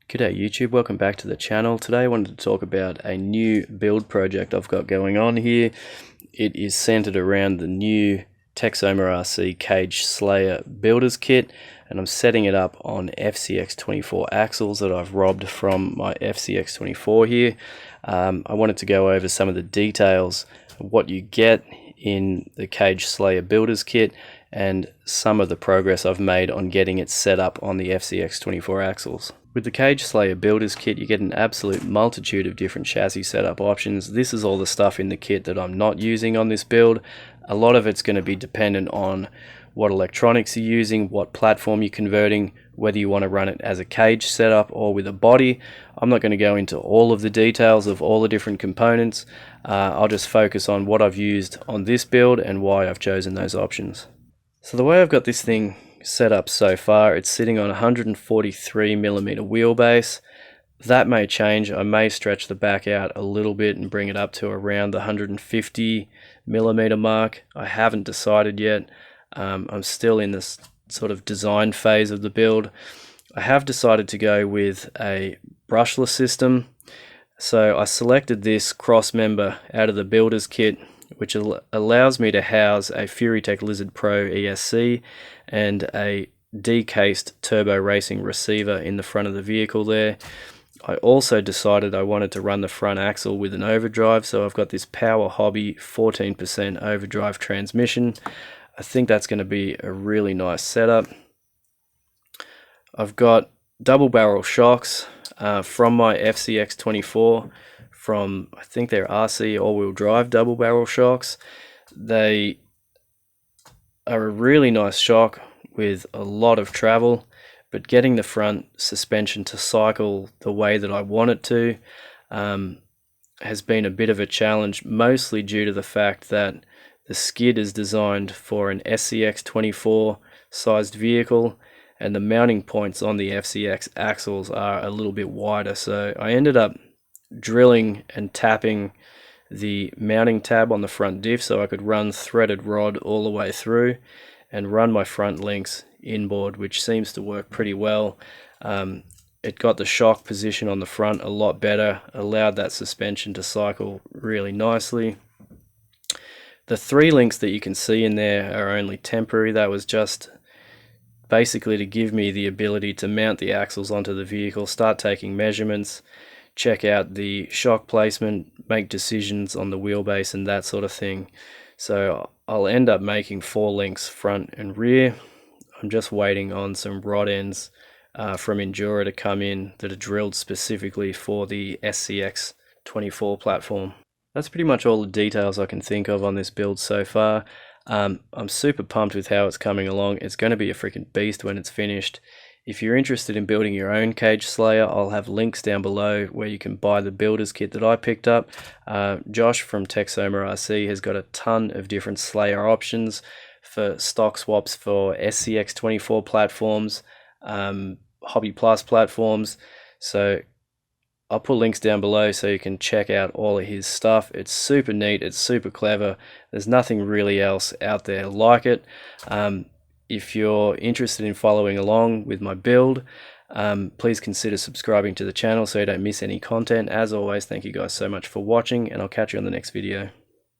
G'day YouTube, welcome back to the channel. Today I wanted to talk about a new build project I've got going on here. It is centered around the new Texoma RC Cage Slayer Builders Kit, and I'm setting it up on FCX24 axles that I've robbed from my FCX24 here. I wanted to go over some of the details of what you get in the Cage Slayer Builders Kit and some of the progress I've made on getting it set up on the FCX24 axles. With the Cage Slayer Builders Kit, you get an absolute multitude of different chassis setup options. This is all the stuff in the kit that I'm not using on this build. A lot of it's going to be dependent on what electronics you're using, what platform you're converting, whether you want to run it as a cage setup or with a body. I'm not going to go into all of the details of all the different components. I'll just focus on what I've used on this build and why I've chosen those options. So the way I've got this thing set up so far, it's sitting on 143mm wheelbase. That may change. I may stretch the back out a little bit and bring it up to around the 150mm mark. I haven't decided yet. I'm still in this sort of design phase of the build. I have decided to go with a brushless system. So I selected this cross member out of the builder's kit, which allows me to house a FuryTech Lizard Pro ESC and a decased turbo racing receiver in the front of the vehicle there. I also decided I wanted to run the front axle with an overdrive, so I've got this Power Hobby 14% overdrive transmission. I think that's going to be a really nice setup. I've got double barrel shocks from my FCX24 from, I think they're RC all-wheel drive double barrel shocks. They are a really nice shock with a lot of travel, but getting the front suspension to cycle the way that I want it to has been a bit of a challenge, mostly due to the fact that the skid is designed for an SCX24 sized vehicle and the mounting points on the FCX axles are a little bit wider. So I ended up drilling and tapping the mounting tab on the front diff so I could run threaded rod all the way through and run my front links inboard, which seems to work pretty well. It got the shock position on the front a lot better, allowed that suspension to cycle really nicely. The 3 links that you can see in there are only temporary. That was just basically to give me the ability to mount the axles onto the vehicle, start taking measurements, check out the shock placement, make decisions on the wheelbase and that sort of thing. So I'll end up making 4 links front and rear. I'm just waiting on some rod ends from Endura to come in that are drilled specifically for the SCX24 platform. That's pretty much all the details I can think of on this build so far. I'm super pumped with how it's coming along. It's going to be a freaking beast when it's finished. If you're interested in building your own Cage Slayer, I'll have links down below where you can buy the builder's kit that I picked up. Josh from Texoma RC has got a ton of different Slayer options for stock swaps for SCX24 platforms, Hobby Plus platforms. So I'll put links down below so you can check out all of his stuff. It's super neat, it's super clever. There's nothing really else out there like it. If you're interested in following along with my build, please consider subscribing to the channel so you don't miss any content. As always, thank you guys so much for watching, and I'll catch you on the next video.